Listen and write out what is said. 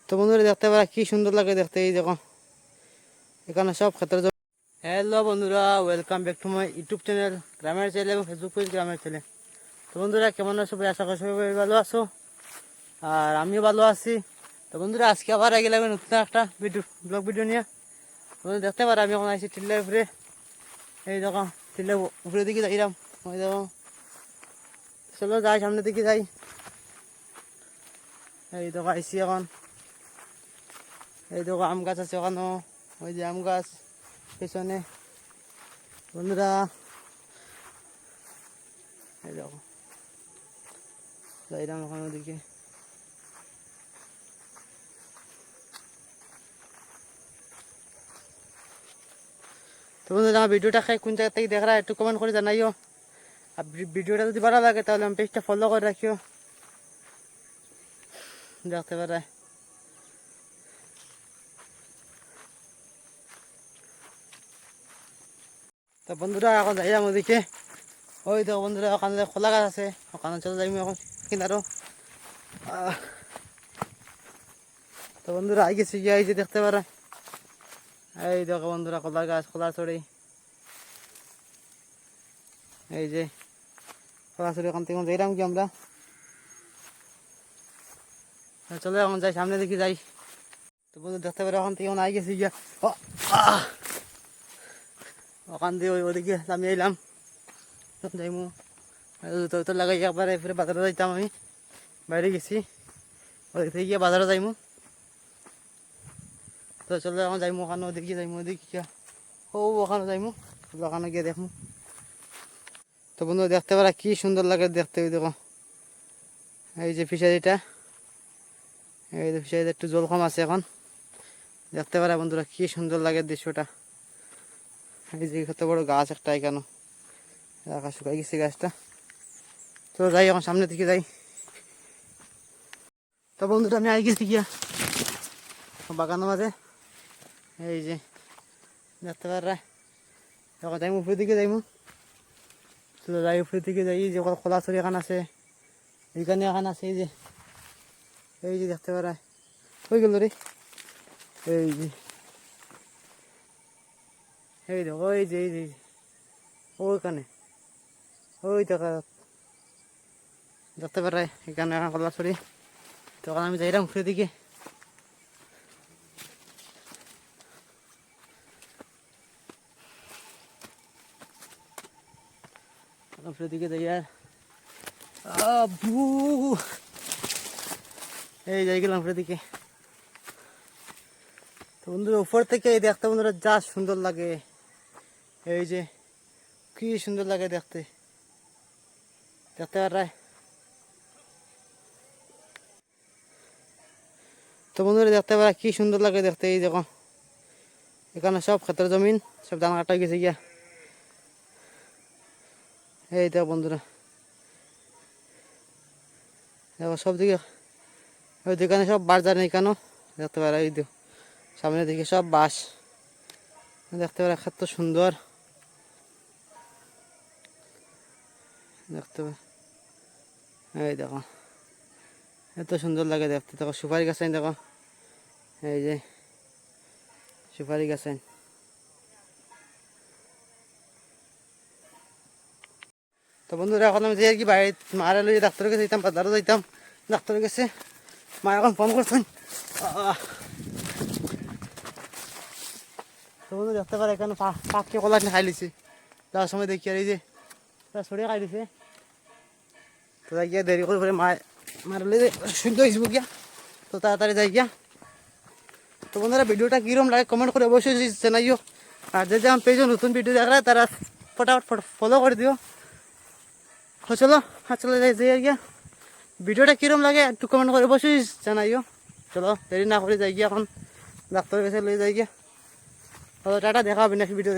তো বন্ধুরা দেখতে পারা কি সুন্দর লাগে দেখতে, এই দেখো এখানে সব ক্ষেত্রে। হ্যালো বন্ধুরা, welcome back to my YouTube channel গ্রামের চ্যানেল এবং ফেসবুক পেজ গ্রামের চ্যানেল। তো বন্ধুরা কেমন আছো? সবাই আশা করি সবাই ভালো আছো, আর আমিও ভালো আছি। তো বন্ধুরা আজকে আবার আগে লাগবে নতুন একটা ব্লগ ভিডিও নিয়ে। বন্ধু দেখতে পারো আমি এখন আছি টিল্লার উপরে। এই দেখো টিল্লার উপরে দিকে যাইলাম, ওই দেখো চলো যাই সামনের দিকে যাই। এই দেখো আইসি এখন, এই দেখো আম গাছ আছে ওখানে, ওই যে আম গাছ পেছনে। বন্ধুরা এই দেখো যাইলাম ওখানে ওদিকে। তো বন্ধুরা আমার ভিডিওটা কোন জায়গা থেকে দেখা একটু কমেন্ট করে জানাইও, আর ভিডিওটা যদি ভালো লাগে তাহলে আমি পেজটা ফলো করে রাখিও, দেখতে পারে। তো বন্ধুরা এখন যাইলাম ওদিকে, ওই দেখো বন্ধুরা ওখানে খোলা গাছ আছে, ওখানে চলে যাইম এখন কিনারও। তো বন্ধুরা আই গেছি গিয়ে, এই যে দেখতে পারে, এই দেখো বন্ধুরা কলা গাছ, খোলা ছড়ি, এই যে খোলা ছড়ি। ওখান থেকে যাইলাম কি আমরা, চলো এখন যাই সামনে দেখি যাই। তো বন্ধু দেখতে পারে ওখান থেকে আই গেছি গিয়া, ওখান দিয়ে ওদিকে নামিয়ে এলাম যাইমু। তো লাগাই একবারে ফিরে বাজারে যাইতাম, আমি বাইরে গেছি, ওদিক থেকে গিয়ে বাজারে যাইমু। তো চলো এখন যাইমু ওখানে, ওদিকে যাইমু, ওদিকে ও ওখানে যাইমু, ওখানে গিয়ে দেখমু। তো বন্ধু দেখতে পারা কি সুন্দর লাগে দেখতে, ওই দেখো এই যে ফিশারিটা, এই যে ফিশারিতে একটু জল কম আছে এখন, দেখতে পারা বন্ধুরা কি সুন্দর লাগে দৃশ্যটা। এই যে কত বড় গাছ একটা এখানে, আকাশ শুকাই গেছে গাছটা। তো যাই এখন সামনের দিকে যাই। তো বন্ধুটা আমি আই গেছি গিয়া বাগানের মাঝে, এই যে দেখতে পারা। এখন যাইমু উপরের দিকে যাইমু, তো যাই উপরের দিকে যাই, যে খোলা ছড়ি এখান আছে, এইখানে এখান আছে, এই যে দেখতে পারা হয়ে গেল রে। এই যে এই দেখো, এই যে ওইখানে ওই দেখা দেখতে পারায় এখানে এখন কলা ছড়ি। তখন আমি যাইলাম উপরের দিকে, উপরের দিকে যাই। আর আবু এই যাই গেলাম উপরের দিকে। তো বন্ধুরা উপর থেকে এই দেখতে বন্ধুরা যা সুন্দর লাগে, এই যে কি সুন্দর লাগে দেখতে, দেখতে পারায়। তো বন্ধুরা দেখতে পারা কি সুন্দর লাগে দেখতে, এই দেখো এখানে সব ক্ষেতের জমিন, সব ধান কাটা গেছে গিয়া। এই দেখো বন্ধুরা দেখো সব দিকে, ওই দোকানে সব বাজার নেই কেন, দেখতে পারা এই দেখো সামনে দিকে সব বাঁশ, দেখতে পারা কত সুন্দর দেখতে পারা। এই দেখো এত সুন্দর লাগে দেখতে। দেখো সুপারি গাছ দেখো, এই যে সুপারি গাছ। তো বন্ধুরা এখন আমি যে আর কি বাইরে মারা লইয়ে ডাক্তারের কাছে যেতাম, বাজারও যাইতাম, ডাক্তারের কাছে মা এখন ফোন করছেন। তো বন্ধু দেখতে পারে এখানে পাখি কলা খাই লিছে, যাওয়ার সময় দেখি আর এই যে সরিয়ে খাই দিছে। তো যাই গিয়া দেরি করে মারা লইয়ে শুনতে হয়েছিল গিয়া, তো তাড়াতাড়ি যাই গিয়া। তো বন্ধুরা ভিডিওটা কীরকম লাগে কমেন্ট করে অবশ্যই জানাইও, আর যে আমার পেজে নতুন ভিডিও দেখা তারা ফটাফট ফলো করে দিও। চলো চলে যাই গিয়া, ভিডিওটা কিরম লাগে একটু কমেন্ট করে অবশ্যই জানাইও। চলো দেরি না করে যাই গিয়া, এখন ডাক্তারের কাছে লয়ে যাই গিয়া। টাটা, দেখা হবে নেক্সট ভিডিওতে।